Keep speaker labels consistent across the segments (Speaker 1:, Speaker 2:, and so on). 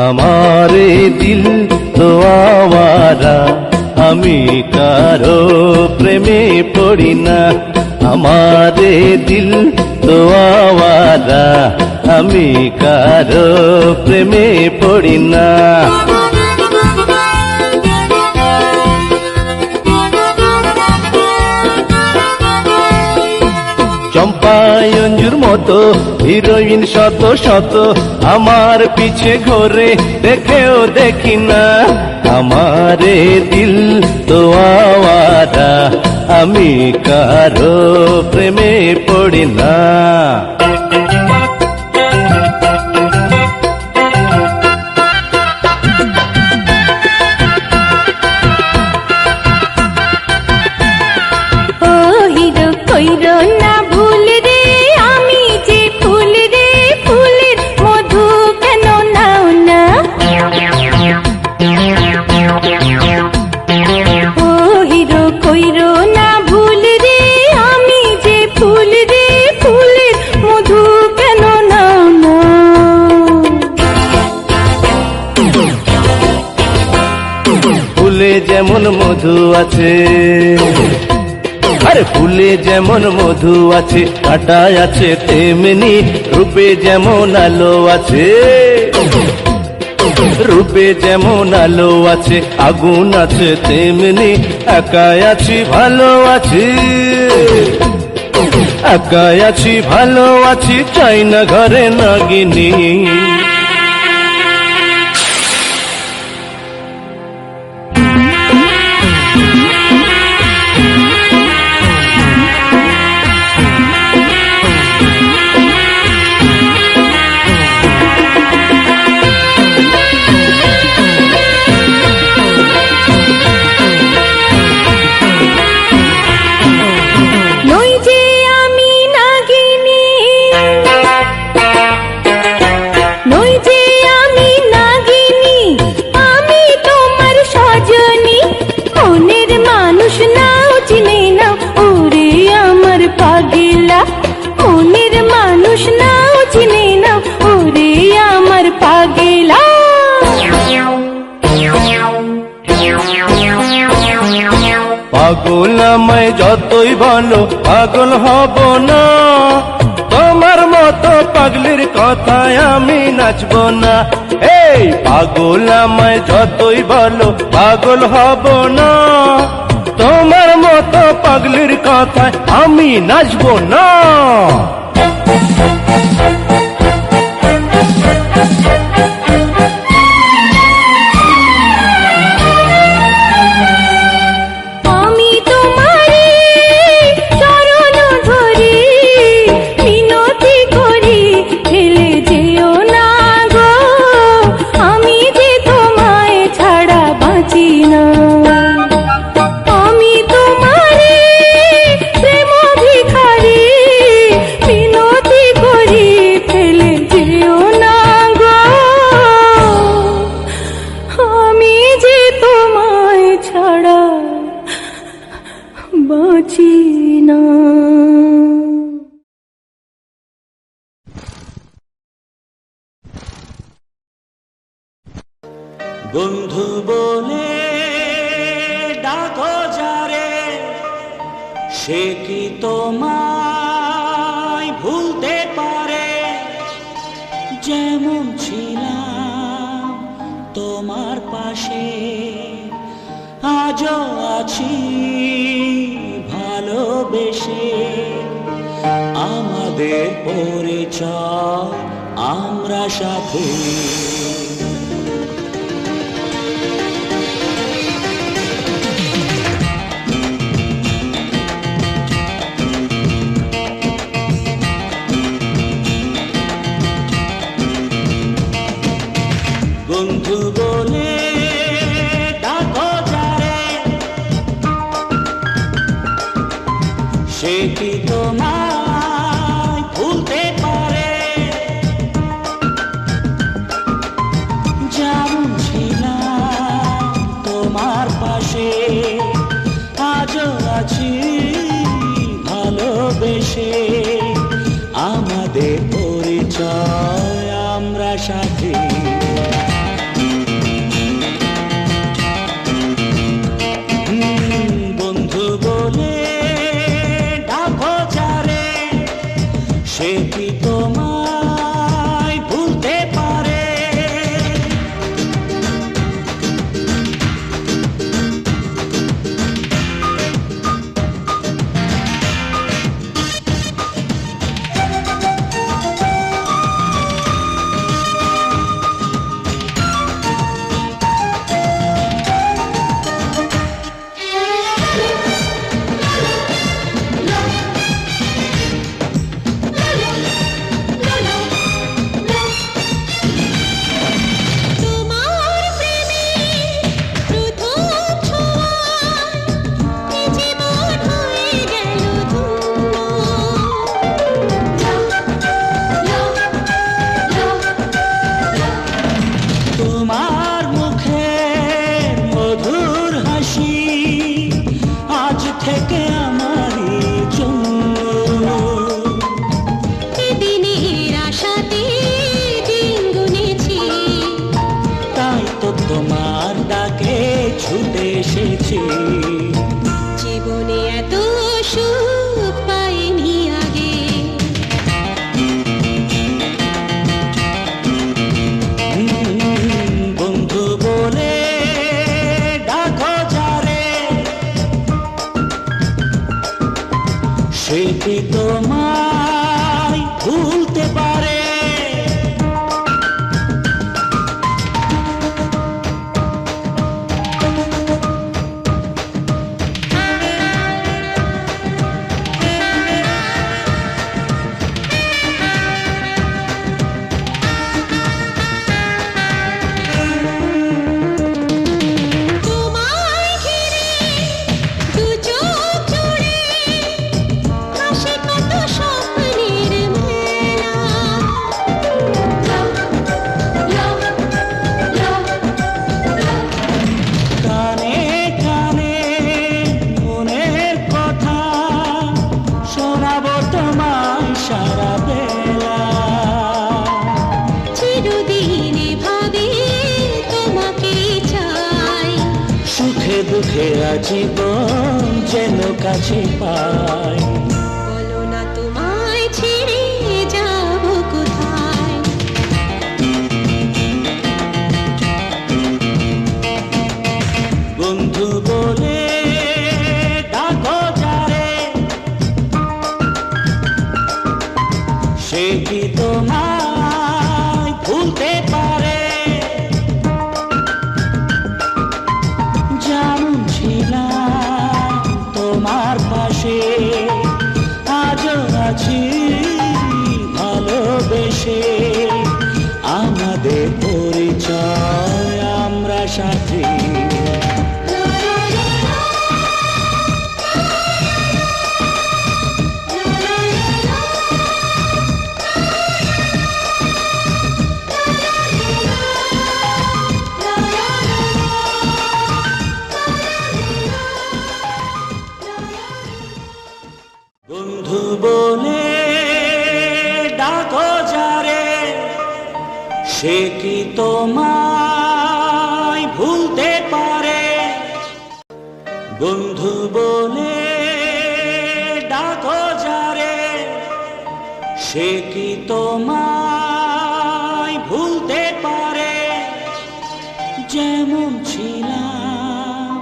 Speaker 1: हमारे दिल तो आवारा আমি কারো প্রেমে পড়ি না हमारे दिल तो आवारा আমি কারো প্রেমে পড়ি না চম্পায় অঞ্জুর মতো হিরোইন শত শত আমার পিছে ঘোরে দেখেও দেখি না हमारे दिल तो आवारा আমি কারো প্রেমে পড়ি না
Speaker 2: ও হিরো কইরো না ভুল রে আমি যে ফুল রে ফুলের মধু কেন নাও না ও হিরো কইরো না ভুল রে আমি যে ফুল রে ফুলের মধু কেন নাও না
Speaker 1: ফুলে যেমন মধু আছে আরে ফুলে যেমন মধু আছে কাঁটায় আছে তেমনি রূপে যেমন আলো আছে রূপে যেমন আলো আছে আগুন আছে তেমনি একাই আছি ভালো আছি একাই আছি ভালো আছি চাই না ঘরে নাগিনী মনের মানুষ নাও চিনে নাও ওরে আমার পাগেলা পাগল আমায় যতই বলো পাগল হব না তোমার মতো পাগলের কথায় আমি নাচব না এই পাগল আমায় যতই বলো পাগল হব না তোমার মতো পাগলের কথায় আমি নাচব না
Speaker 3: বন্ধু বলে ডাকো যারে সে কি তোমায় ভুলতে পারে যেমন ছিলাম তোমার পাশে আজও আছি ভালোবেসে আমাদের পরিচয় আমরা সাথে বন্ধু বলে ডাকো যারে সে কি তোমায় ভুলতে পারে যেমন ছিলাম তোমার পাশে আজও আছি ভালোবেসে আমাদের পরিচয় আমরা সাথী সে কি তোমায় ভুলতে পারে?
Speaker 2: তোমায় ঘিরে দু চোখ জুড়ে হাসি কত স্বপ্নের মেলা।
Speaker 3: কানে কানে মনের কথা শোনাবো তোমায় সারা বেলা।
Speaker 2: চিরদিন ভাবে তোমাকে চাই,
Speaker 3: সুখে দুঃখে আজীবন যেন কাছে পাই।
Speaker 2: বলো না তোমায় ছেড়ে যাব কোথায়।
Speaker 3: বন্ধু বলে ডাকো যারে, সে কি তোমায় ভুলতে পারে? যেমন ছিলাম তোমার পাশে, আজও আছি ভালোবেসে। আমাদের পরিচয় আমরা সাথী। বন্ধু বলে ডাকো যারে, সে কি তোমায় ভুলতে পারে? বন্ধু বলে ডাকো যারে, সে কি তোমায় ভুলতে পারে? যেমন ছিলাম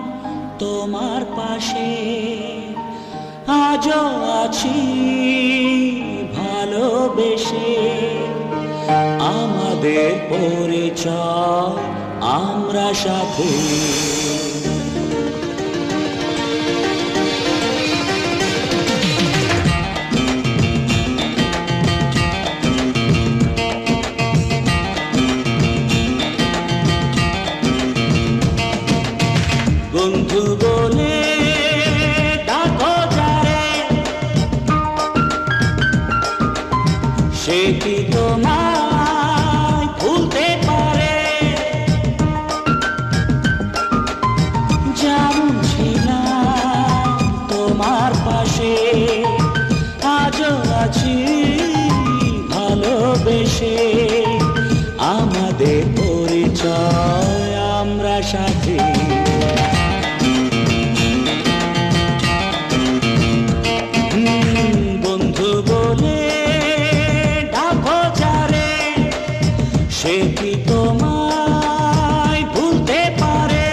Speaker 3: তোমার পাশে, আজও আছি ভালোবেসে। আমাদের পরিচয় আমরা সাথী। বন্ধু বলে ডাকো যারে, সে কি তোমায় ভুলতে পারে? যেমন ছিলাম তোমার পাশে, আজও আছি ভালোবেসে। আমাদের পরিচয় আমরা সাথী। বন্ধু বলে ডাকো যারে, সে কি তোমায় ভুলতে পারে?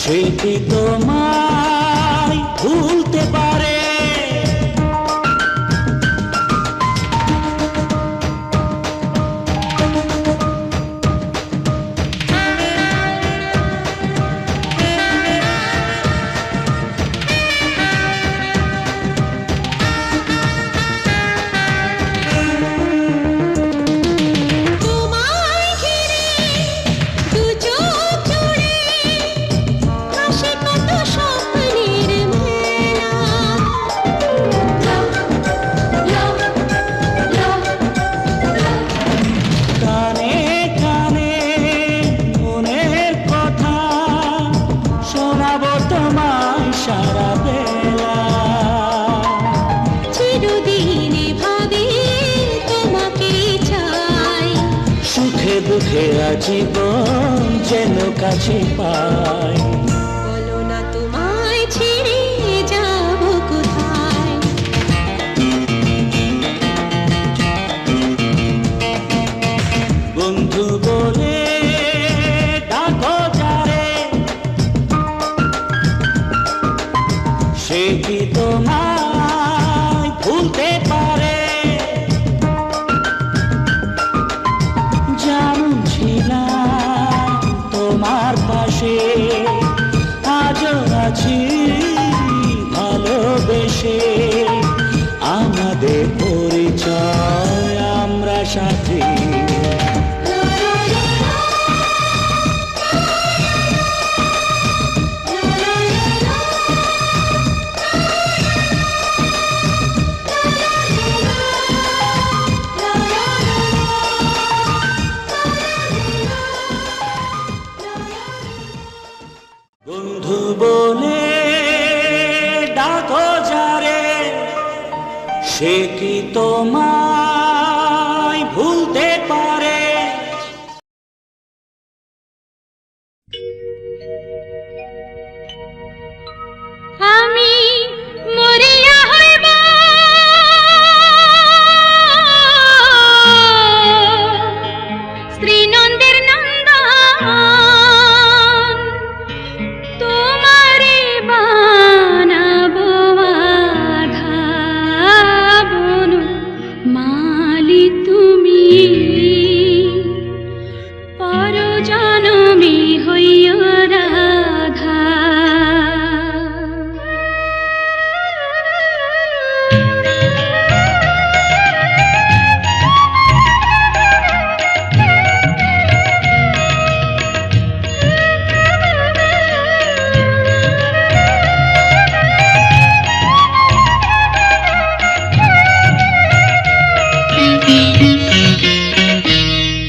Speaker 3: সে কি তোমায় ভুলতে পারে? দুঃখে আজীবন যেন কাছে পাই।
Speaker 2: বলো না তোমায় ছেড়ে যাব কোথায়?
Speaker 3: বন্ধু বলে ডাকো যারে, সে কি তোমায় ভুলতে পারে? তোমার পাশে আজও আছি ভালোবেসে, আমাদের পরিচয় আমরা সাথী। বন্ধু বলে ডাকো যারে, সে কি তোমায় ভুলতে পারে?
Speaker 2: আমি মরিয়া হইব শ্রীনন্দের নন্দন, তোমারে বানাবো আধাবন, মালি তুমি পরজনমে হইও রাধা।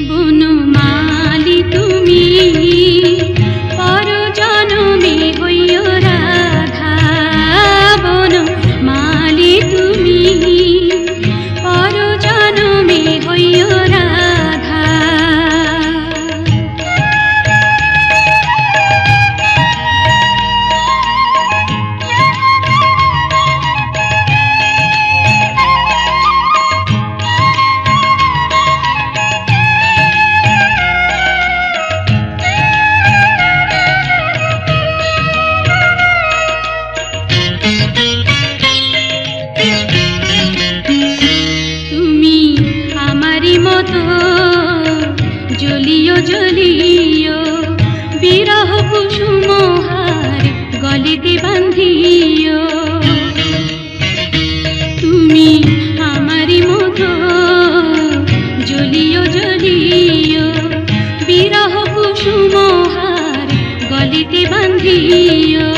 Speaker 2: বনমালী তুমি পরজনমে হইও রাধা, বনমালী তুমি পরজনমে হইও রাধা। তুমি আমারি মতো জ্বলিও জ্বলিও, বিরহ কুসুমহার গলিতে বান্ধিও। তুমি আমারি মতো জ্বলিও জ্বলিও, বিরহ কুসুমহার গলিতে বান্ধিও।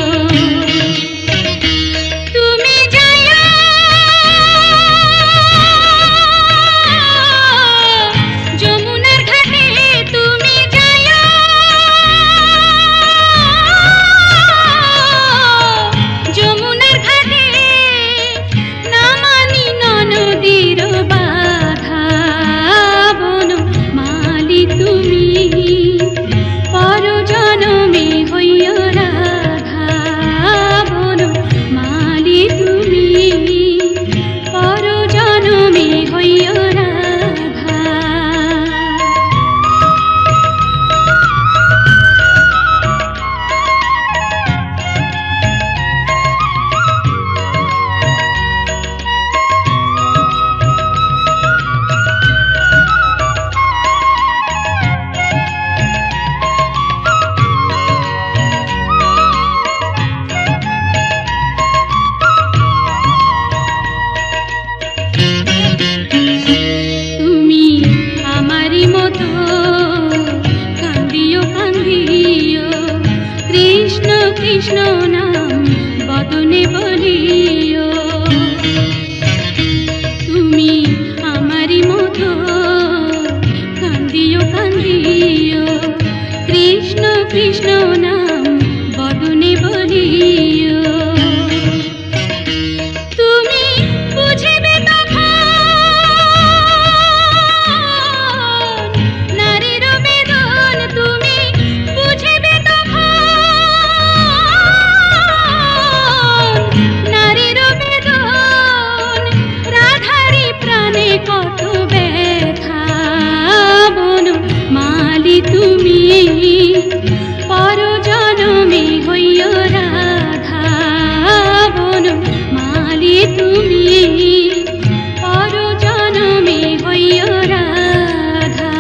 Speaker 2: পরজনমে হইও রাধা। কৃষ্ণ নাম বদনে বলিও তুমি আমারি মতো কান্দিও কান্দিও কৃষ্ণ কৃষ্ণ নাম বদনে বলিও তুমি বুঝিবে তখন নারীর বেদন তুমি বুঝিবে তখন নারীর বেদন রাধারি প্রাণে কত ব্যথা বন মালি তুমি পরজনমে হইও রাধা বন মালি তুমি পরজনমে হইও রাধা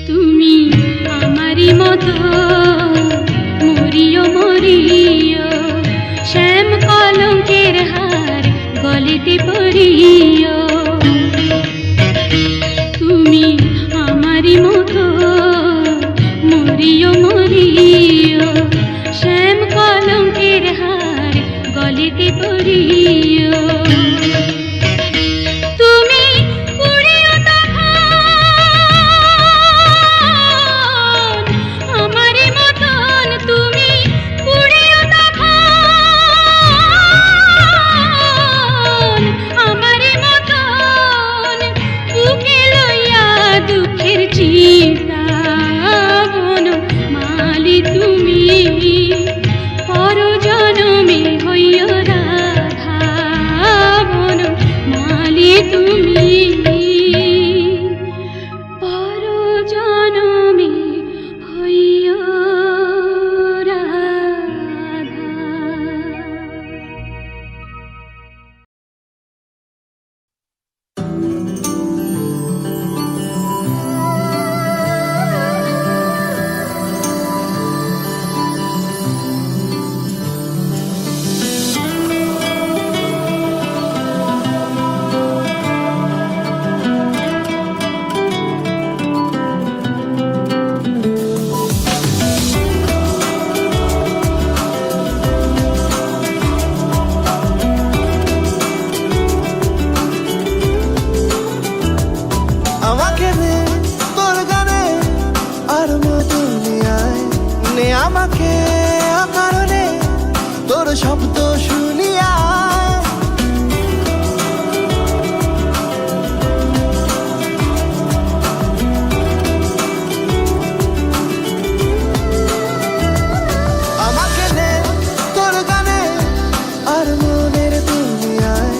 Speaker 2: তুমি আমারি মতো মরিও মরিও শ্যাম কলঙ্কের হার গলিতে পরিও তুমি আমারি মতো মরিও মরিও শ্যাম কলঙ্কের হার গলিতে পরিও তুমি পুড়িও তখন আমারি মতন তুমি পুড়িও তখন আমারি মতন বুকে লইয়া দুঃখের চিন্তা বন মালি তুমি পরজনমে হইও রাধা বন মালি তুমি পরজনমে হইও রাধা
Speaker 4: আমাকে নে তোর গানে আর দুনিয়ায় নে আমাকে অকারণে তোর শব্দ শুনিয়া আমাকে নে তোর গানে আর মনের দুনিয়ায়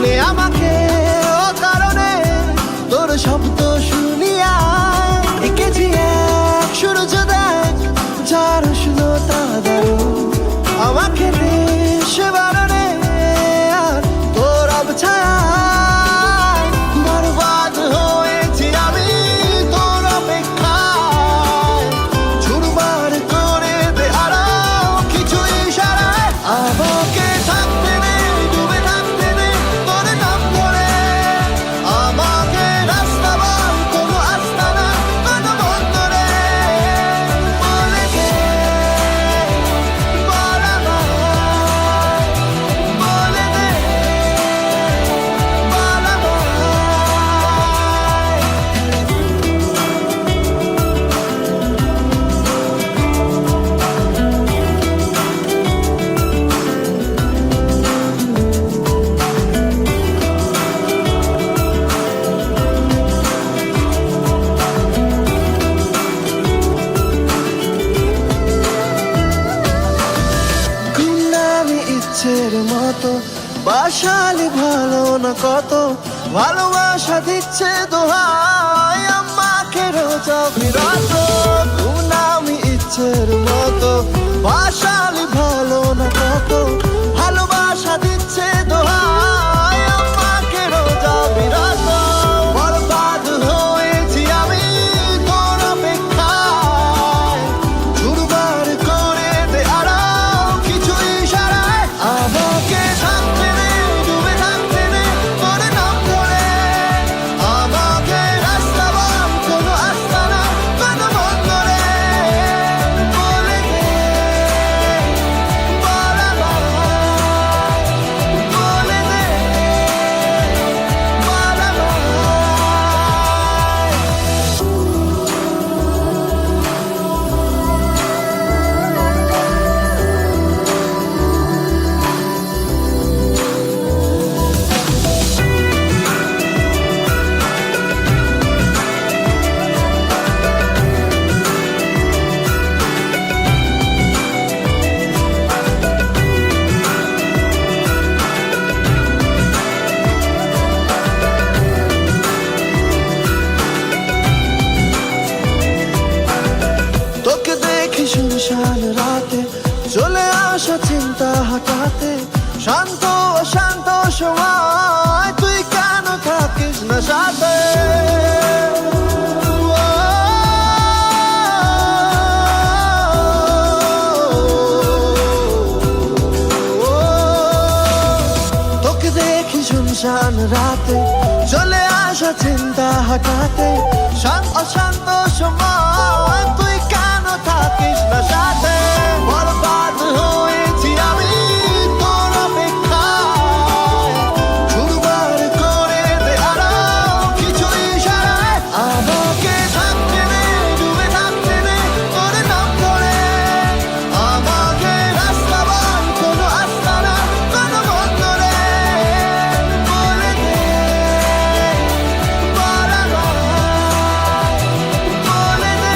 Speaker 4: নে আমাকে অকারণে তোর শব্দ শুনিয়া এঁকেছি এক সূর্য দেখ যার উষ্ণতা দারুণ আমাকে নে সে বারণে আর তোর অবছায়ায় বরবাদ হয়েছি আমি তোর অপেক্ষায় চুরমার করে দে আরো কিছু ইশারায় আমাকে থাকতে নে ডুবে থাকতে নে তোর নাম ধরে আমাকে রাস্তা বল কোনো আস্তানা কোনো বন্দরে বলে দে বল আমায় বলে দে বল আমায় গুমনামি ইচ্ছের মতো বাসালি ভালো না কত ভালোবাসা দিচ্ছে দোহাই আমাকে রোজ বিরত গুমনামি ইচ্ছের মতো বাসালি ভালো না কত ভালোবাসা দিচ্ছে দোহাই আমাকে রোজ বিরত বল শান্ত শান্ত সময় তুই কেন থাকিস না সাথে তোকে দেখি শুনশান রাতে চলে আসা চিন্তা হঠাতে অশান্ত সময় তুই কেন থাকিস না সাথে বরবাদ হয়েছি আমি তোর অপেক্ষায় ছুড়বার করে দে আরো কিছু ইশারায় আমাকে থাকতে দে ডুবে থাকতে দে তোর নাম ধরে আমাকে রাস্তা বল কোনো আস্তানা কোনো বন্ধরে বলে দে বারবার বলে দে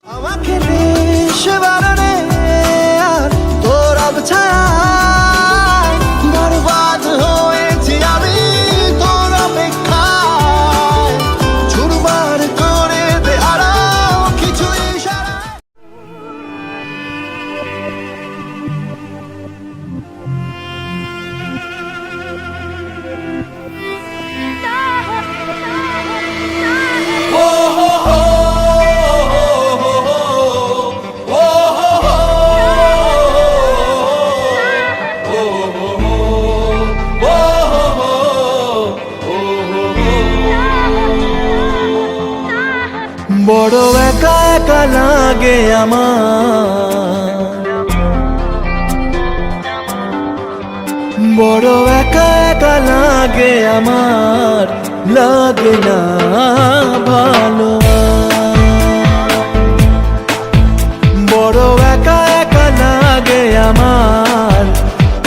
Speaker 4: আমাকে সে বারণে আর তোর অবছায় বরবাদ হয়েছি আমি তোর অপেক্ষায় ছুড়বার করে দে আরো কিছু ইশারা বড় একা একা লাগে আমার বড় একা একা লাগে আমার লাগে না ভালো বড় একা একা লাগে আমার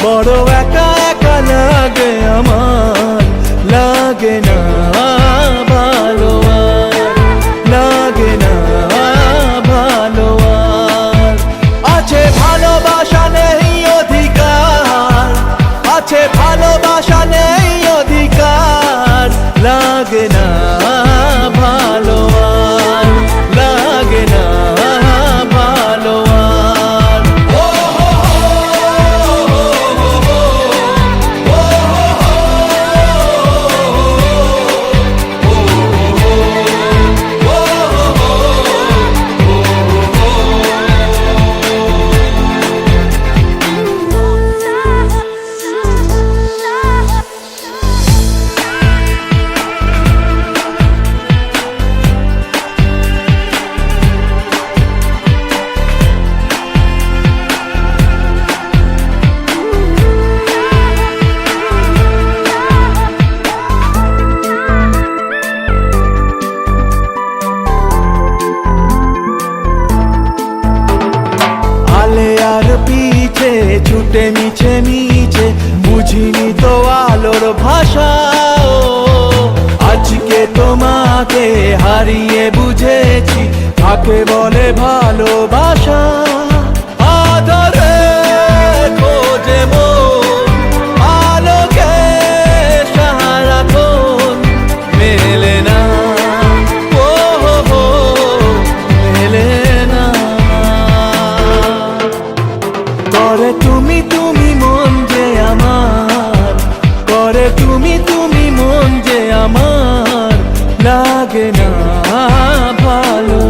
Speaker 4: বড় একা একা লাগে আমার লাগে না ভালো লাগে না ভালো আছে ভালোবাসা নেই অধিকার আছে ভালোবাসা নেই অধিকার লাগে না ভালো লাগে না ভালো ছুটে মিছে মিছে বুঝিনি তো আলোর ভাষা আজকে তোমাকে হারিয়ে বুঝেছি কাকে বলে ভালোবাসা আদরে খোঁজে মন আলোকে সারাক্ষণ মেলে না ও মেলে না করে তুমি তুমি মন যে আমার করে তুমি তুমি মন যে আমার লাগে না ভালো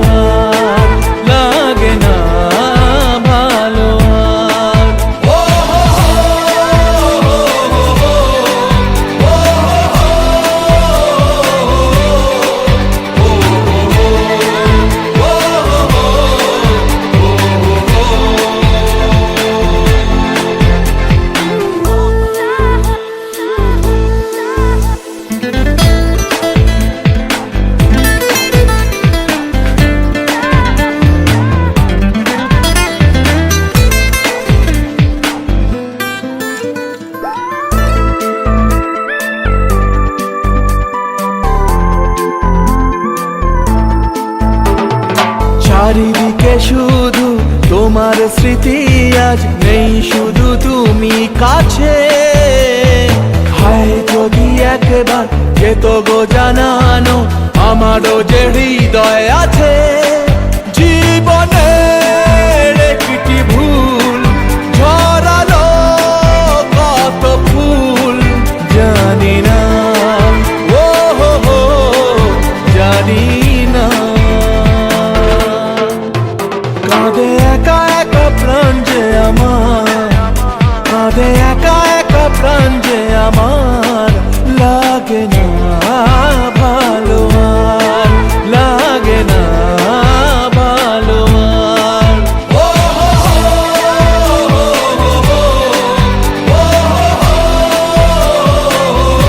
Speaker 4: লাগে না ভালো স্মৃতি আজ নেই শুধু তুমি কাছে। হায় যদি একবার যেত গো জানানো আমারও যে হৃদয় আছে। জীবনের একটি ভুল ঝরালো কত ফুল জানি না, ও হো হো জানি না। কাঁদে একা একা প্রাণ যে আমার, কাঁদে একা একা প্রাণ যে আমার, লাগে না ভালো আর, লাগে না ভালো আর। ও হো হো হো হো হো, ও হো হো হো,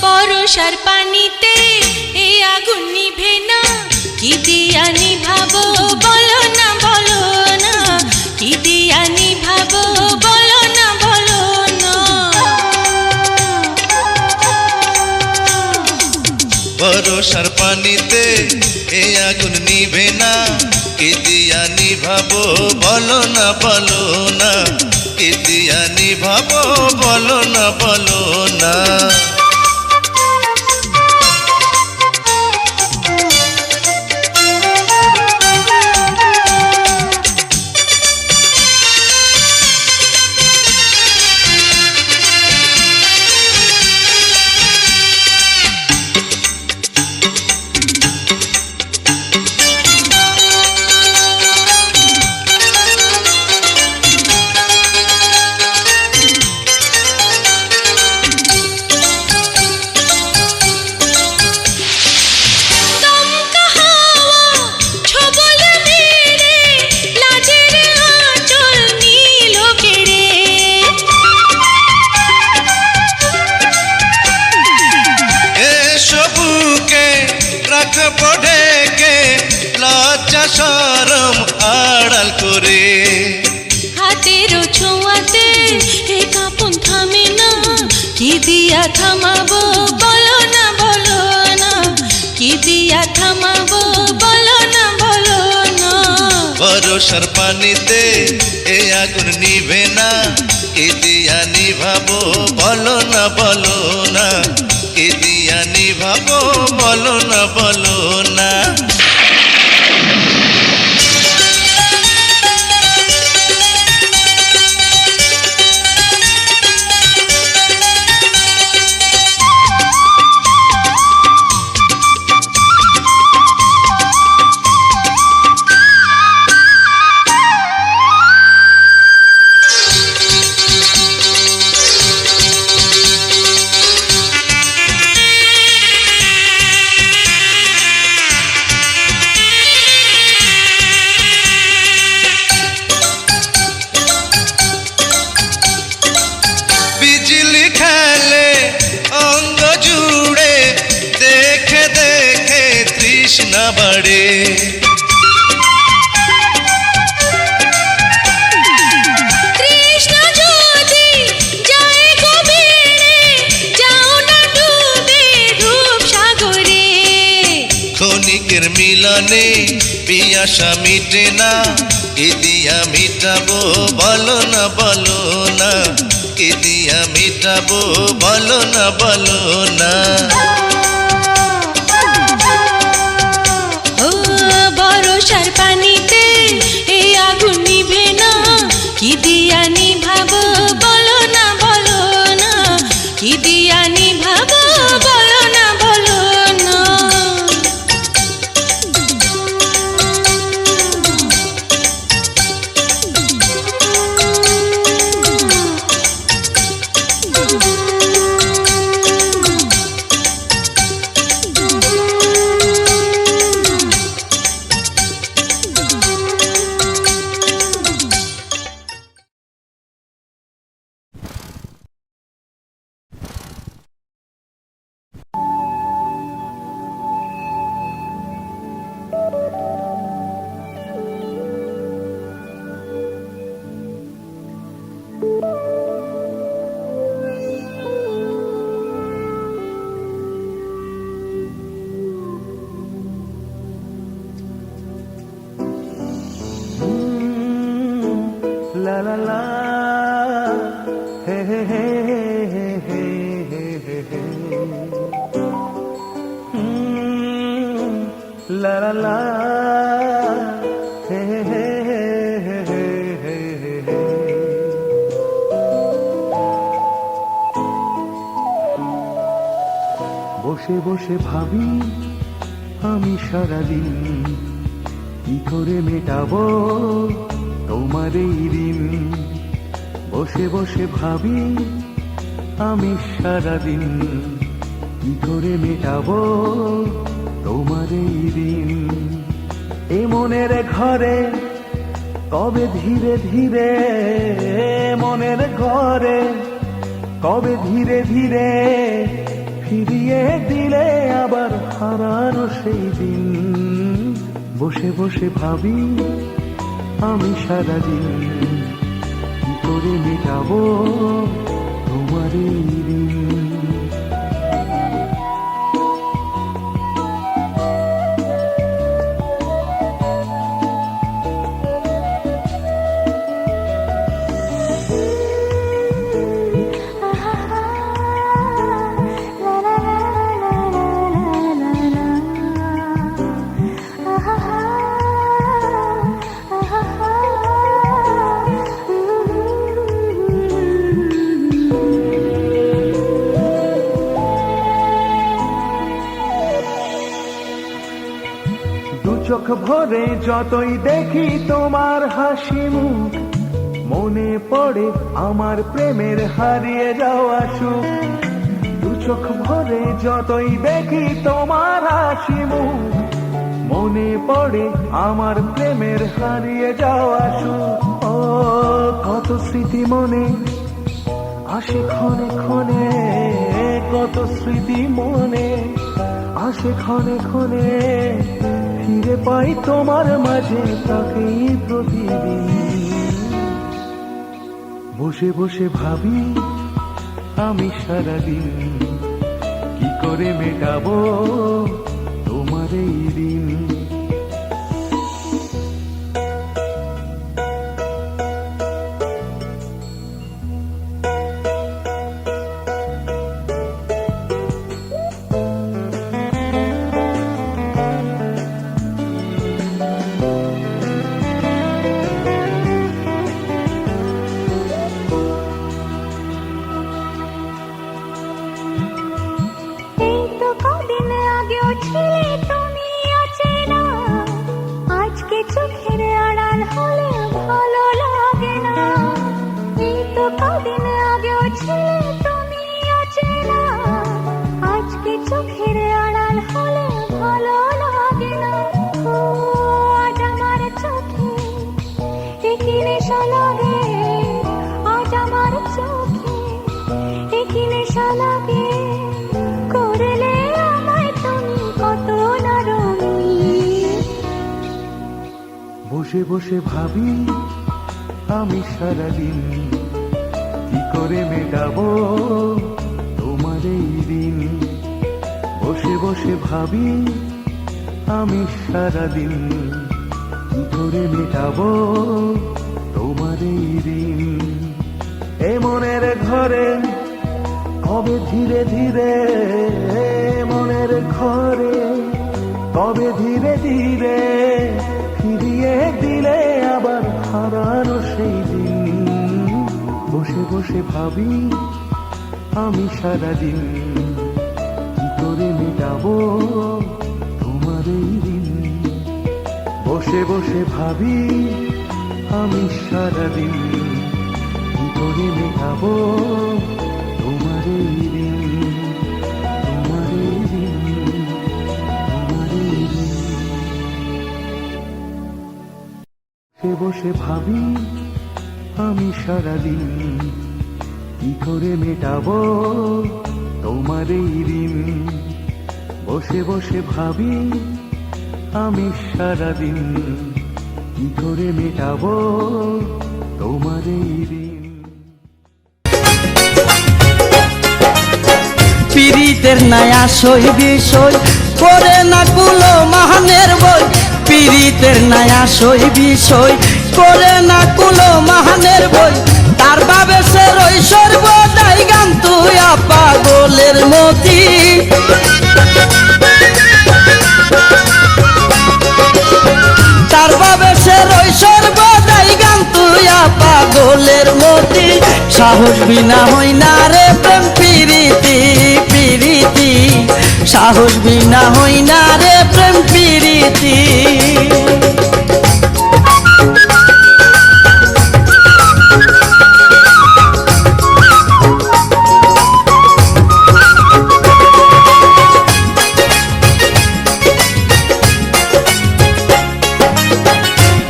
Speaker 2: বর্ষার পানিতে এই আগুন নিভে না, কি দিয়া নিভাবো বলো না বলো না, কি দিয়া নিভাবো বলো না বলো না।
Speaker 5: বর্ষার পানিতে এই আগুন নিভে না, কি দিয়া নিভাবো বলো না বলো না, কি দিয়া নিভাবো বলো না বলো না। শরম আড়াল করে
Speaker 2: হাতের ছোঁয়াতে এ কাঁপন থামে না, কি দিয়া থামাবো বলো না বলো না, কি দিয়া থামাবো বলো না বলো না।
Speaker 5: বর্ষার পানিতে এই আগুন নিভে না, কি দিয়া নিভাবো বলো না বলো না, কি দিয়া নিভাবো বলো না বলো না। বাড়ে
Speaker 2: তৃষ্ণা যদি যায় গভীরে, যাও না ডুবে রূপ সাগরে।
Speaker 5: ক্ষণিকের মিলনে পিয়াসা মিটে না, কি দিয়া মিটাবো বলো না বলো না, কি দিয়া মিটাবো বলো না বলো না।
Speaker 2: বর্ষার পানিতে এই আগুন নিভে না, কি দিয়া নিভাবো বলো না বলো না, কি দিয়া নিভাবো বলো না বলো না।
Speaker 4: লা লা লা, হে হে হে হে হে হে হে হে। বসে বসে ভাবি আমি সারাদিন, কি করে মেটাবো তোমার এই ঋণ। বসে বসে ভাবি আমি সারাদিন, কি করে মেটাবো তোমার এই ঋণ। এ মনের ঘরে কবে ধীরে ধীরে, মনের ঘরে কবে ধীরে ধীরে ফিরিয়ে দিলে আবার হারানো সেই দিন। বসে বসে ভাবি আমি সারাদিন, কি করে মেটাবো তোমার এই ঋণ। চোখ ভরে যতই দেখি তোমার হাসি মুখ, মনে পড়ে আমার প্রেমের হারিয়ে যাওয়া সুখ। দু চোখ ভরে যতই দেখি তোমার হাসি মুখ, মনে পড়ে আমার প্রেমের হারিয়ে যাওয়া সুখ। ও কত স্মৃতি মনে আসে ক্ষণে ক্ষণে, কত স্মৃতি মনে আসে ক্ষণে ক্ষণে, ফিরে পাই তোমার মাঝে তাকেই প্রতিদিন। বসে বসে ভাবি আমি সারাদিন, কি করে মেটাবো তোমার এই ঋণ।
Speaker 6: চোখের আড়াল হলে ভালো লাগে না, এই তো কদিন আগেও ছিলে তুমি অচেনা। আজকে চোখের আড়াল হলে ভালো লাগে না। ও আজ আমার চোখে একই নেশা লাগে, আজ আমার চোখে একই নেশা লাগে। করলে আমায় তুমি কত না রঙিন।
Speaker 4: বসে বসে ভাবি আমি সারাদিন, কি করে মেটাবো তোমার এই ঋণ। বসে বসে ভাবি আমি সারাদিন, কি করে মেটাবো তোমার এই ঋণ। এ মনের ঘরে কবে ধীরে ধীরে, মনের ঘরে কবে ধীরে ধীরে ফিরিয়ে দিলে আবার হারানো সেই দিন। বসে বসে ভাবি আমি সারাদিন, কি করে মেটাবো তোমার এই ঋণ। বসে বসে ভাবি আমি সারাদিন, কি করে মেটাবো তোমার এই ঋণ। তোমার এই ঋণ, তোমার এই ঋণ। বসে বসে ভাবি আমি সারাদিন, কি করে মেটাবো তোমার এই ঋণ। বসে বসে ভাবি আমি সারাদিন, কি করে মেটাবো তোমার এই ঋণ।
Speaker 7: পীড়িতের নায়া সই বিষয় করে না কুলো মাহানের বই। পীড়িতের নায়া সই বিষয় করে না কুলো মাহানের বই। তার বাবে সে রই সর্বদাই গান তুই পাগলের মতি। সাহস বিনা হই না রে প্রেম প্রীতি প্রীতি, সাহস বিনা হই না রে প্রেম প্রীতি।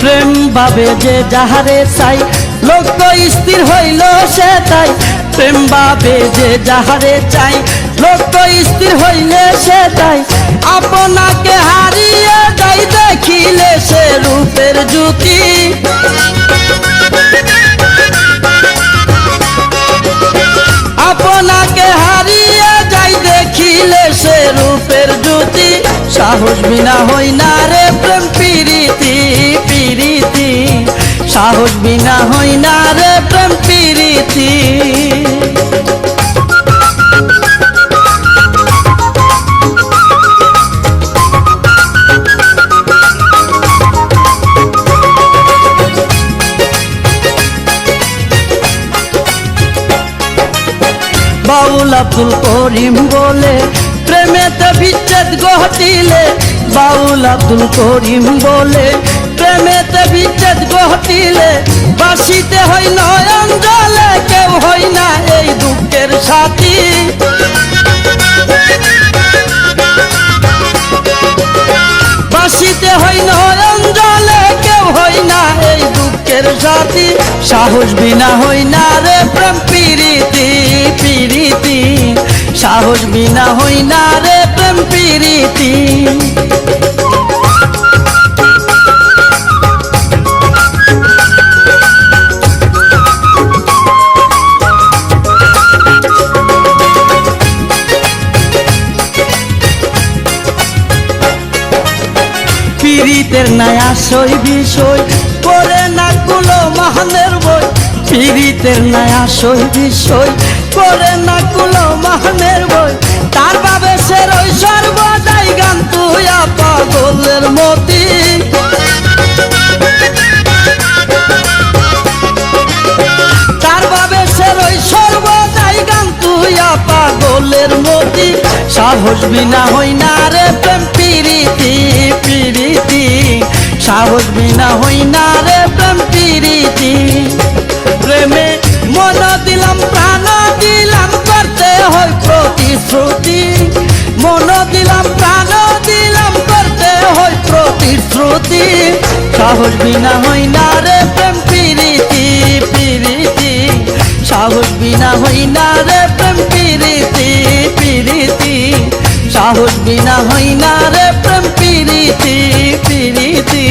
Speaker 7: প্রেম ভাবে যে যাহারে চাই লক্ষ্য স্থির হইল সে তাই, প্রেম ভাবে যে যাহারে চাই লক্ষ্য স্থির হইলে সে তাই, আপনাকে হারিয়ে যাই দেখিলে সে রূপের জ্যোতি। আপনাকে হারিয়ে যাই দেখিলে সে রূপের জ্যোতি, সাহস বিনা হই না রে প্রেম প্রীতি প্রীতি, সাহস বিনা হই না রে প্রেম প্রীতি। বাউল আব্দুল করিম বলে প্রেমেতে বিচ্ছেদ ঘটিলে, বাউল আব্দুল করিম বলে প্রেমেতে বিচ্ছেদ ঘটিলে, বাসিতে হই নয়ন জলে কেউ হই না এই দুঃখের সাথী। বাসিতে হই নয়ন জলে কেউ হই না এই দুঃখের সাথী, সাহস বিনা হই না রে প্রেম প্রীতি প্রীতি, সাহস বিনা হই না রে প্রেম প্রীতি। পীড়িতের নায়া সই বিষয় করে না কুলো মাহানের বই, পীড়িতের নায়া সই বিষয় করে না কুলো মাহানের বই, তার বাবে সে রই সর্বদাই গান তুইয়া পাগলের মতি। তার বাবে সে রই সর্বদাই গান তুইয়া পাগলের মতি, সাহস বিনা হই না রে প্রেম প্রীতি প্রীতি, সাহস বিনা হই না রে প্রেম প্রীতি। প্রেমে মন দিলাম প্রাণ দিলাম করতে হয় প্রতিশ্রুতি, মন দিলাম প্রাণ দিলাম করতে হয় প্রতিশ্রুতি, সাহস বিনা হই না রে প্রেম প্রীতি প্রীতি, সাহস বিনা হই না রে প্রেম প্রীতি প্রীতি, সাহস বিনা হই না রে প্রেম প্রীতি প্রীতি,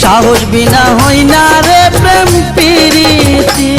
Speaker 7: সাহস বিনা হই না রে প্রেম প্রীতি।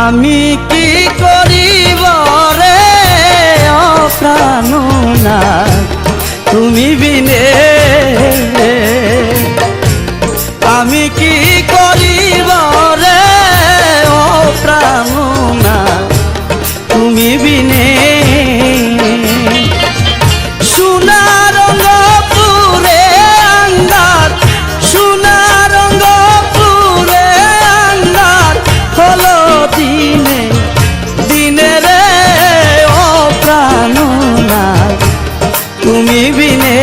Speaker 7: আমি কি করিব রে অপ্রাণনা তুমি বিনে, আমি কি করিব রে অপ্রাণনা তুমি বিনে। সোনার রঙ পুরে আন্ধার, সোনার রঙ পুরে আন্ধার হলো দিনে দিনে রে অপ্রাণনা তুমি বিনে।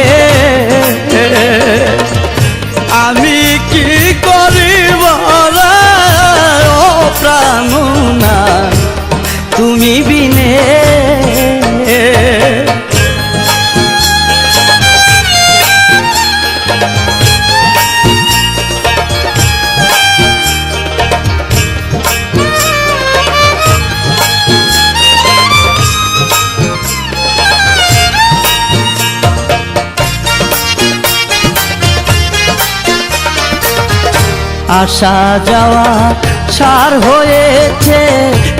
Speaker 7: আসা যাওয়া সার হয়েছে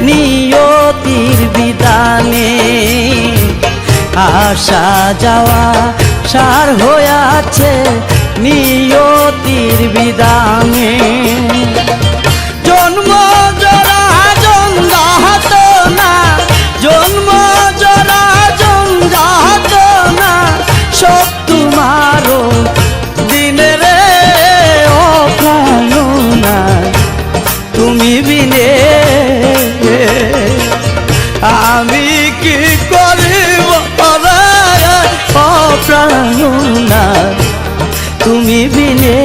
Speaker 7: নিয়তির বিধানে, আসা যাওয়া সার হয়েছে নিয়তির বিধানে। জন্ম জরা জঞ্জাত না, জন্ম জরা জঞ্জাত না, সব তোমারও দিনে রে ও প্রাণনা, তুমি বিনে আমি কি করিব ও প্রাণনা, তুমি বিনে।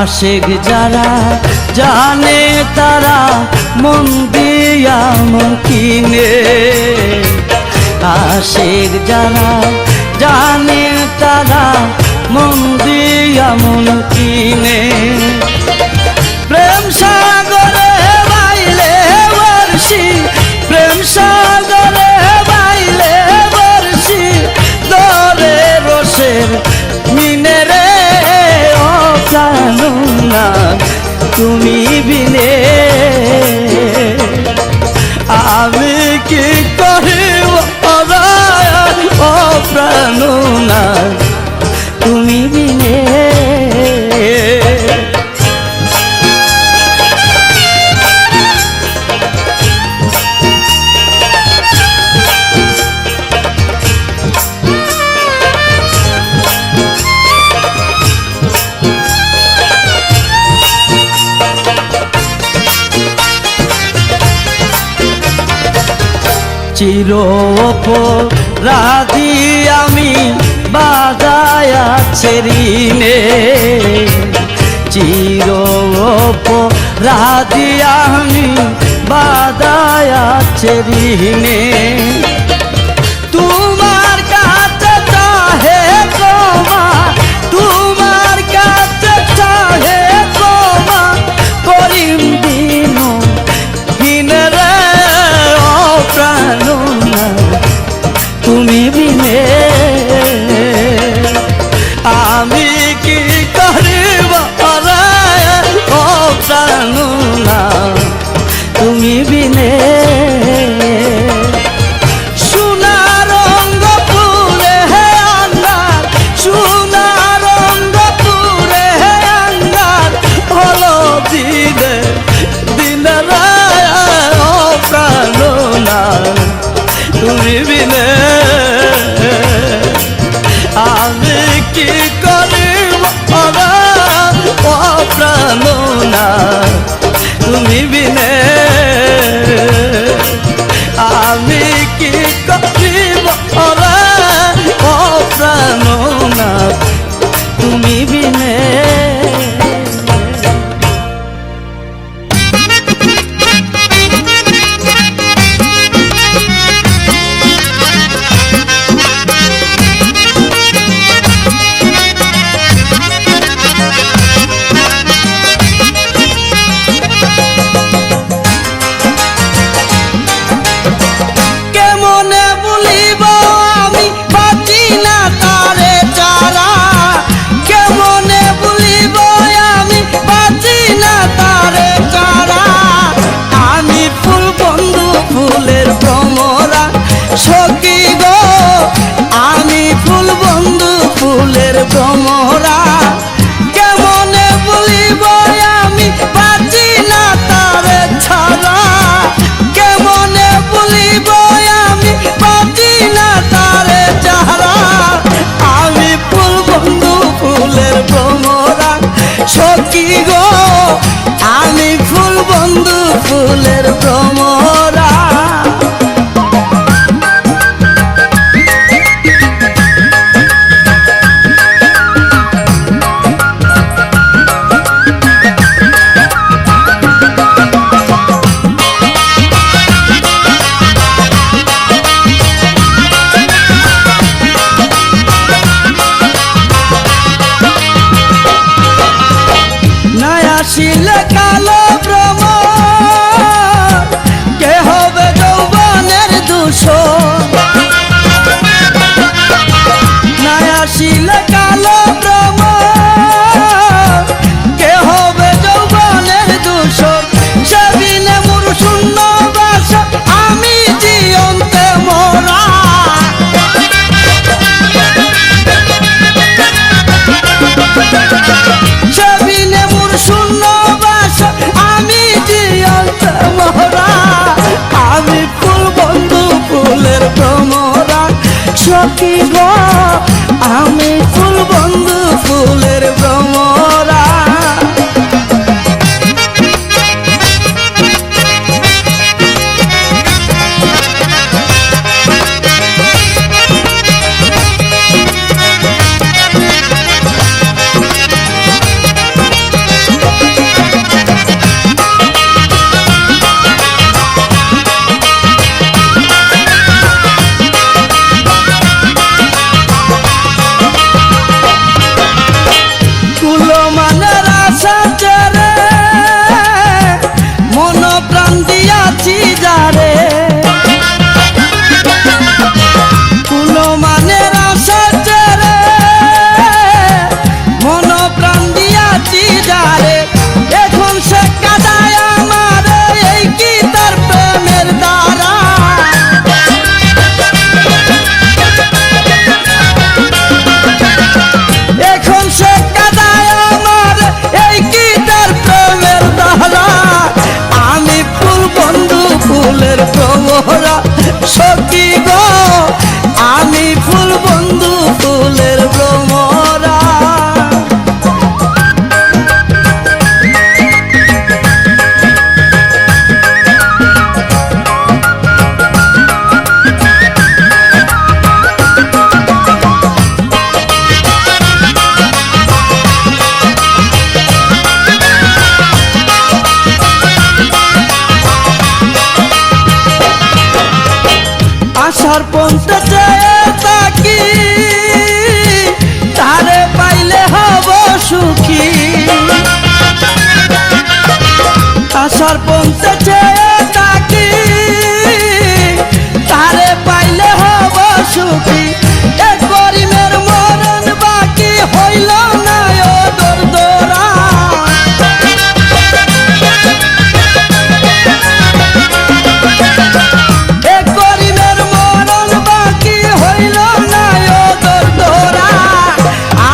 Speaker 7: আশেক যারা জানে তারা মন দিয়া মন কিনে, আশেক যারা জানে তারা মন দিয়া মন কিনে। প্রেম সাগরে বাইলে বর্ষি, প্রেম সাগরে বাইলে বর্ষি, দরে রসের মিনে রে ও প্রাণনা, তুমি বিনে আমি কি করিব ও প্রাণনা, তুমি বিনে। চির অপরাধী আমি বাজায়াছে ঋণে, চির অপরাধী আমি বাজায়াছে ঋণে। তোমার কাছে চাহে ক্ষমা, তোমার কাছে চাহে ক্ষমা, করিম দিন দিনে রে ও প্রাণনা, তুমি বিনে আমি কি করিব ও প্রাণনা, তুমি বিনে। সোনা রঙ্গ পুরে হে আন্ধার, সোনা রঙ্গ পুরে হে আন্ধার, হলো দিনে দিনে ও প্রাণনা, তুমি বিনে আমি কি করিব ও প্রাণনা, তুমি বিনে আমি কি করিব ও প্রাণনা, তুমি বিনে। সখী গো আমি ফুল বন্ধু ফুলের ভ্রমরা। কুলমানের আশা ছেড়ে মন প্রাণ দিয়াছি যারে, কুলমানের আশা ছেড়ে মন প্রাণ দিয়াছি যারে, এখন সে কাদায় আমার এই কি তার প্রেমের দ্বারা। এখন সে কাদায় আমার এই কি তার প্রেমের দ্বারা। আমি ফুল বন্ধু ফুলের ভ্রমরা সখী গো আমি ফুল বন্ধু ফুলের ভ্রমরা। আশার পন্থে চেয়ে থাকি তারে পাইলে হব সুখী, আশার পন্থে চেয়ে থাকি তারে পাইলে হব সুখী। এক গরিবের মরণ বাকি হইল না ও দরদরা। এক গরিবের মরণ বাকি হইল না ও দরদরা।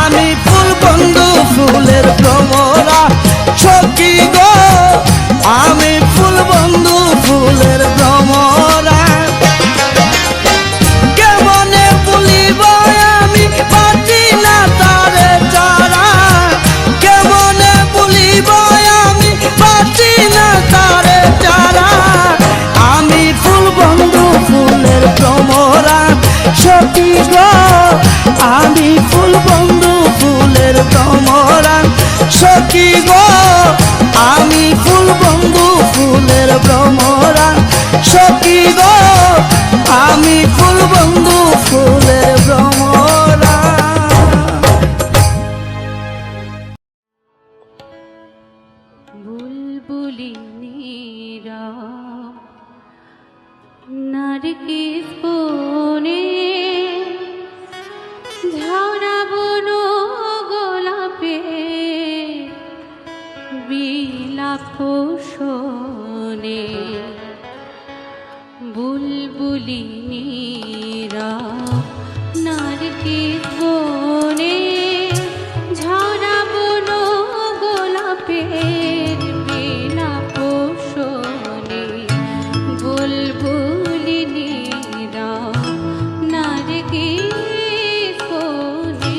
Speaker 7: আমি ফুল বন্ধু ফুলের ভ্রমরা সখী গো আমি ফুল বন্ধু ফুলের ভ্রমরা। কেমনে বলিব আমি বাঁচি না তারে ছাড়া, কেমনে বলিব আমি বাঁচি না তারে ছাড়া। আমি ফুল বন্ধু ফুলের ভ্রমরা সখী গো আমি ফুল বন্ধু ফুলের ভ্রমরা সখী গো আমি ফুল বন্ধু ফুলের ভ্রমরা সখী গো আমি ফুল বন্ধু ফুলের ভ্রমরা।
Speaker 2: বুলবুলি নীরব নারকেল বনে ঝাউনা বন গোলাপে বিলাপ শোনে। বুলবুলি নীরব নারকেল বনে ঝাউনা বন গোলাপের বিলাপ শোনে। বুলবুলি নীরব নারকেল বনে।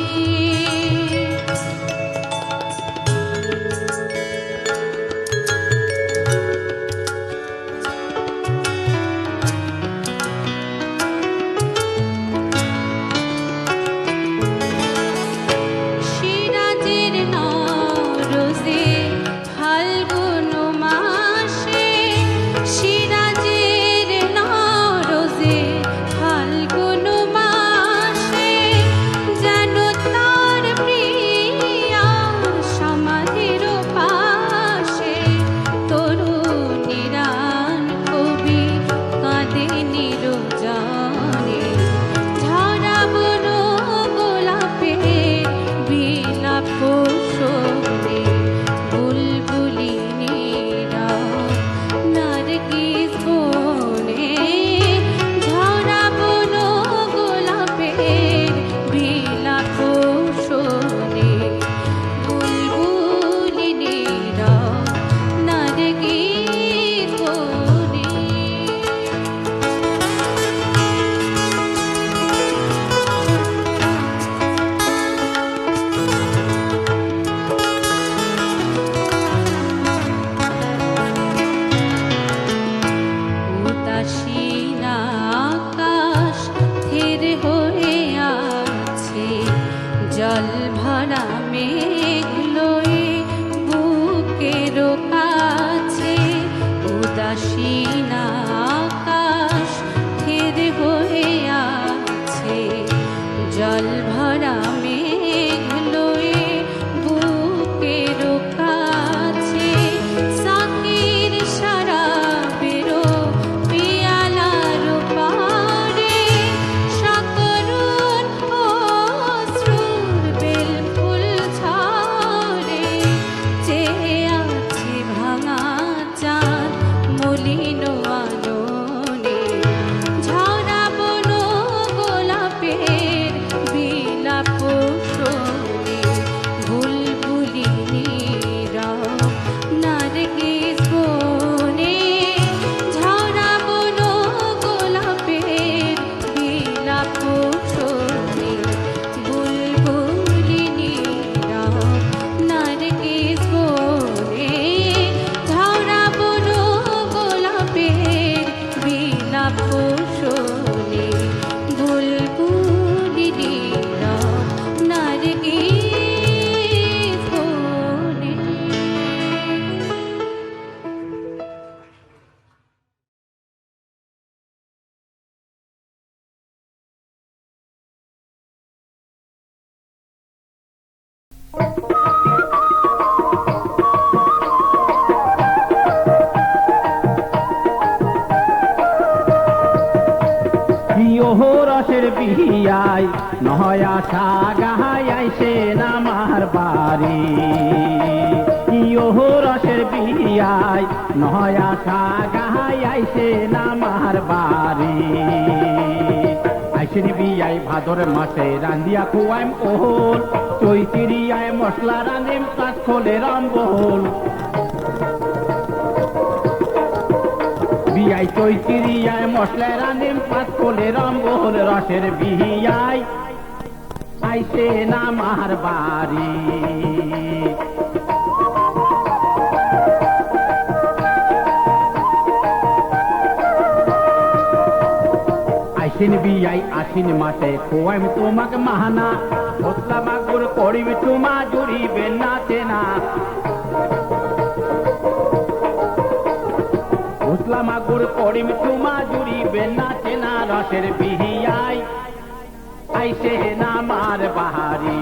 Speaker 2: উদাসীন আকাশ ধীর হয়ে আছে, জল ভরা মেঘ লয়ে বুকের কাছে। উদাসীন আকাশ ধীর হয়ে আছে, জল ভরা মেঘ লয়ে বুকের কাছে। সাকির শরাবেরও পিয়ালার পারে, সাকরুণ অশ্রুর বেলফুল ঝরে। চেয়ে আছে ভাঙা চাঁদ মলিন আলোনে, ঝরাবো না গোলাপের বিলাপ শোনে। বুলবুলি নীরব নারগিস বনে, ঝরাবো না গোলাপের বিলাপ শোনে। বুলবুলি নীরব নারগিস বনে, ঝরাবো না গোলাপের বিলাপ শোনে। বুলবুলি নীরব নারগিস বনে।
Speaker 8: ইয়ো রসের বিহিয়ায় নহয় আশা গাহাই আইসে নামার বাড়ি। ইয়ো রসের বিহিয়ায় নহয় আশা গাহাই আইসে নামার বাড়ি। আইসের বিয়াই ভাদর মাসে রান্দিয়া খুয়াইম ওহল, চৈতিরিয়ায় মশলা রাঁধিম কাজ খোলে রামবহল। বিয়াই চৈতিরিয়ায় মশলা রাঁধিম কাজ খোলে রামবহল। রসের বিয়াই আইসে নামার বাড়ি। আইসিন বিয়াই আশ্বিন মাসে খোয়াইম তোমাকে মাহানা, মশলা মাগুর করিবে তোমা জুড়িবে না চেনা। মশলা মাগুর করিবে তোমা জুড়িবে না চেনা। রসের বিহিয়াই আইসে নামার বাহারি।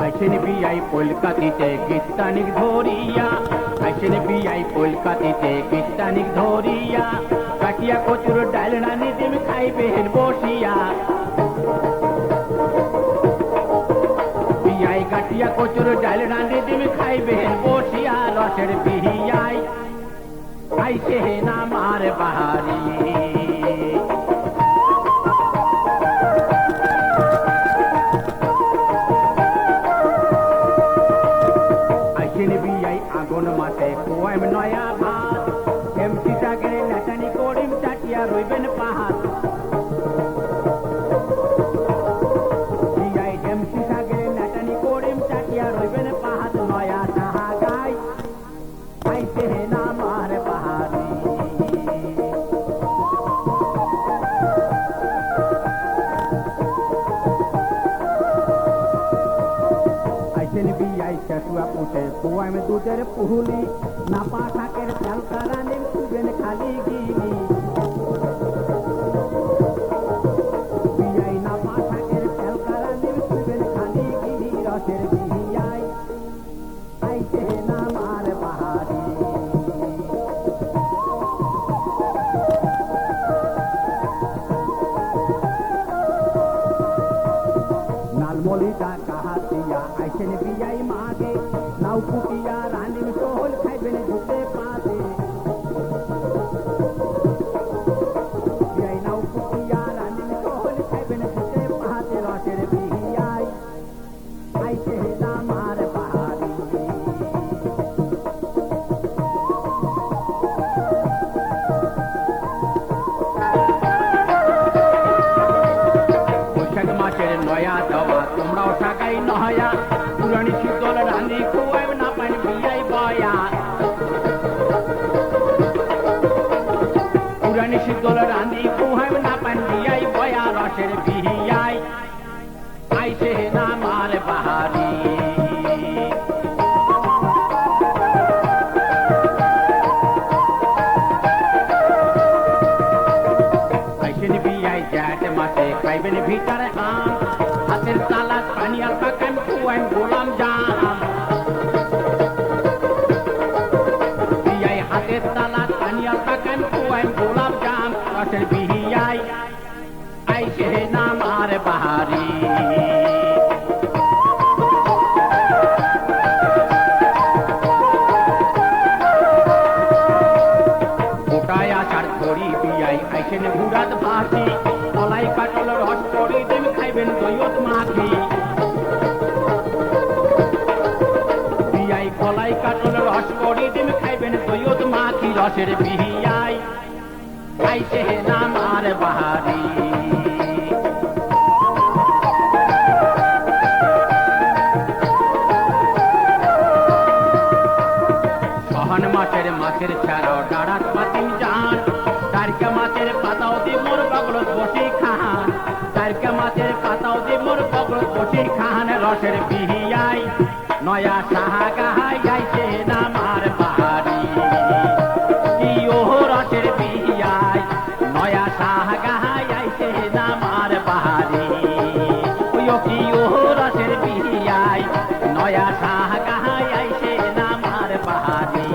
Speaker 8: আইসেন বিয়াই কলকাতিতে গীতানিক ধরিয়া, আইসেন বিয়াই কলকাতিতে গীতানিক ধরিয়া। কাটিয়া কচুর ডাল রানি দিম খাইবেন বসিয়া। বিয়াই কাটিয়া কচুর ডাল রানি দিম খাইবেন বসিয়া। রসের বিহিয়াই আইসে নামার বাহারি। আইসেন বিয়াই আগুন মাসে খোয়াইম নয়া ভাত, এমসি টাকে নাচানি করিম চাটিয়া রইবেন পাহাড়। বিয়াই এমসি টাকে নাচানি করিম চাটিয়া রইবেন পাহাড়। নয়া তাহা গাই আইসে নামার বাহারি। আইসেন বিয়াই চেটুয়া পুষে খোয়াইম দুধের পুহুলি, নাপা শাকের চালকা রানিম তুবেন খালি গিলি। বিয়াই নাপা শাকের চালকা রানিম তুবেন খালি গিলি। রসের বিয়াই আইসে নামার বাহারি। নালমলিটা কাহাতিয়া আইসেন বিয়াই মাগে, নাও কুটিয়া রানিম সোহল খাইবেন ঝুঁকে পাতে। বিয়াই নাও কুটিয়া রানিম সোহল খাইবেন ঝুঁকে পাতে। রসের বিয়াই আইসে নামার বাহারি। বৈশাখ মাসের নয়া দেওয়া তোমরাও টাকাই নয় বয়া পুরানি শীতল রানি খুয়াই না পান বিয়াই বয়া পুরানি শীতল রানি খুয়াই না পান বিয়াই বয়া রসের বিয়াই আইছে না মার বাহারি আইছেন বিয়াই জ্যাঠ মাসে খাইবেন ভিতরে আম হাতের তালাত পানি আর পাকান খুয়াই গোলাম জাম বিয়াই হাতের তালাত পানি আর পাকান খুয়াই গোলাম জাম রসের বিয়াই আইছে না মার বাহারি গোটায় আচার করি বিয়াই আইছেন ঘুরাত ভাসি কলাই কাটল রস করি দিন খাইবেন দইয়ত মাখি বিয়াই কলাই কাটল রস করি দিন খাইবেন দইয়ত মাখি রসের বিয়াই আইছে না মার বাহারি সহন মাছের ছাড়াও ডাড়াত পাতিম জান তারকা মাছের পাতাও দি মোর পাগলত বসি খান তারকা মাছের পাতাও দি মোর পাগলত বসি খান রসের বিহিয়াই নয়া সাহা গাহাই গাইছে না মার বাহারি কি ও রসের বিহিয়াই নয়া সাহা গাহাই গাইছে না মার বাহারি ওই কি ও রসের বিহিয়াই নয়া সাহা গাহাই গাইছে না মার বাহারি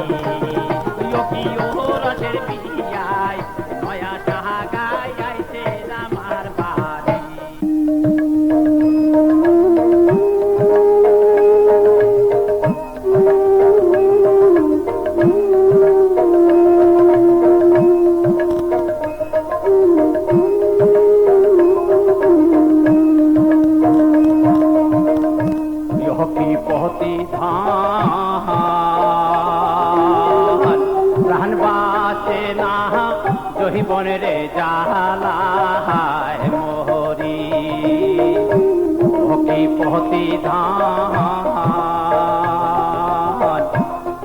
Speaker 8: রসের বিহিয়াই নয়া সাহা গাই গাইছে না মার বাহারি কি পহতি ধান প্রাণ বাঁচে না জহি বনে রে জালায় মোহরি কি পহতি ধান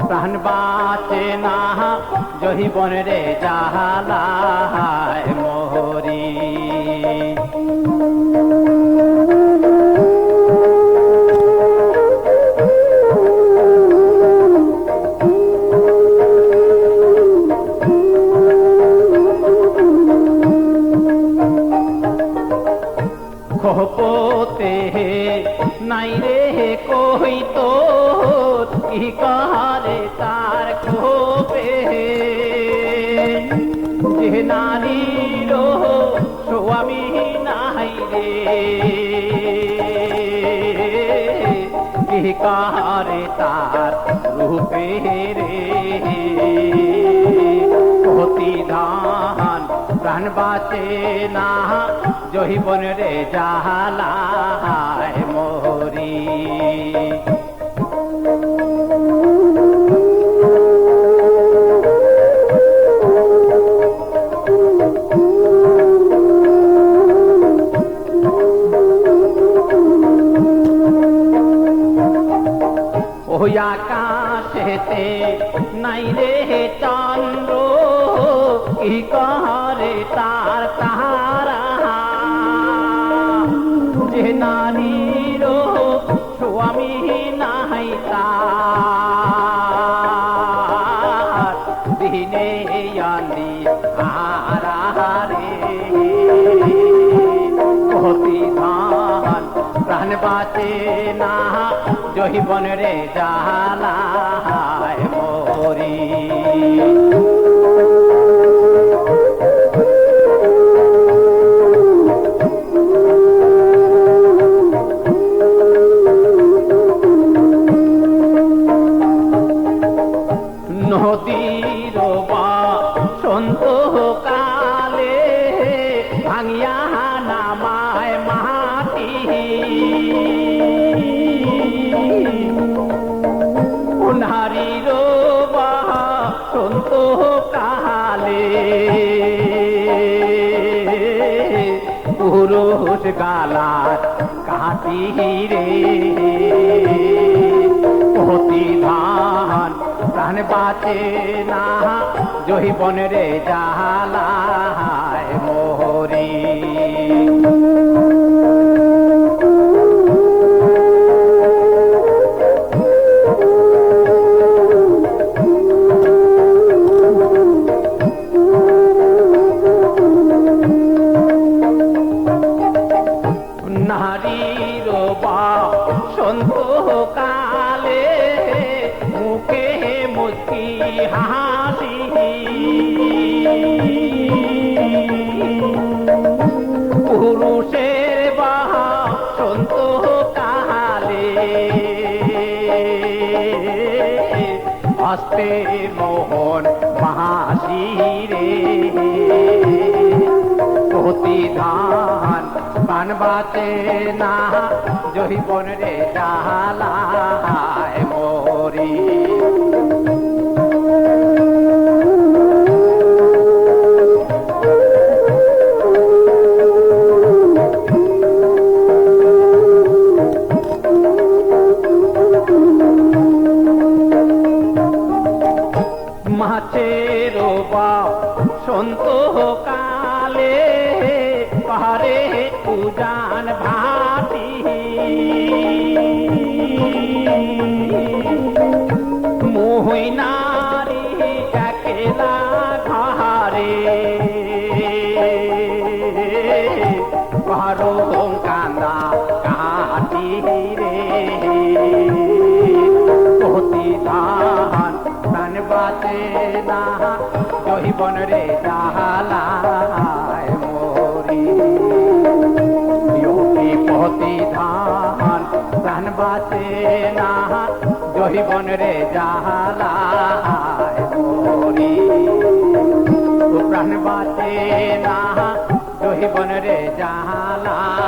Speaker 8: প্রাণ বাঁচে না জহি বনে রে জালায় মোহরি খোপতে নাই রে কই তো কি কারে তার খোপে যে নারীর স্বামী নাই রে কি কারে তার রূপে রে ক্ষতি ধান প্রাণ বাঁচে না জহিবন রে জালায় মোহরি ওই আকাশেতে নাই রে চন্দ্র কি কারে তার তারা যে নারীর স্বামী নাই তার দিনে আনি আহারে ক্ষতি ধান প্রাণ বাঁচে না জহিবন রে জালায় মোরি নদীর বসন্ত কালে ভাঙিয়া নামায় মাটি নারীর বসন্ত কালে পুরুষ গালার কাটি রে বাঁচে না জহিবন রে জালায় মোহরি নারীর বসন্ত কালে মুখে মুচকি হাসি পুরুষের বসন্ত কালে হস্তে মোহন হাসি রে প্রতিধান প্রাণ বাঁচে না জহিবন রে জালায় মোরি মাছের বসন্ত কালে পাহাড়ে উজান ভাতি মোহিনারি একলা ঘরে পাহাড় কান্দা কাটি রে প্রতিধান প্রাণ বাঁচে না জহিবন রে জালায় মোরি প্রতিধান প্রাণ বাঁচে না জহিবন রে জালায় মোরি প্রাণ বাঁচে না জহিবন রে জালায়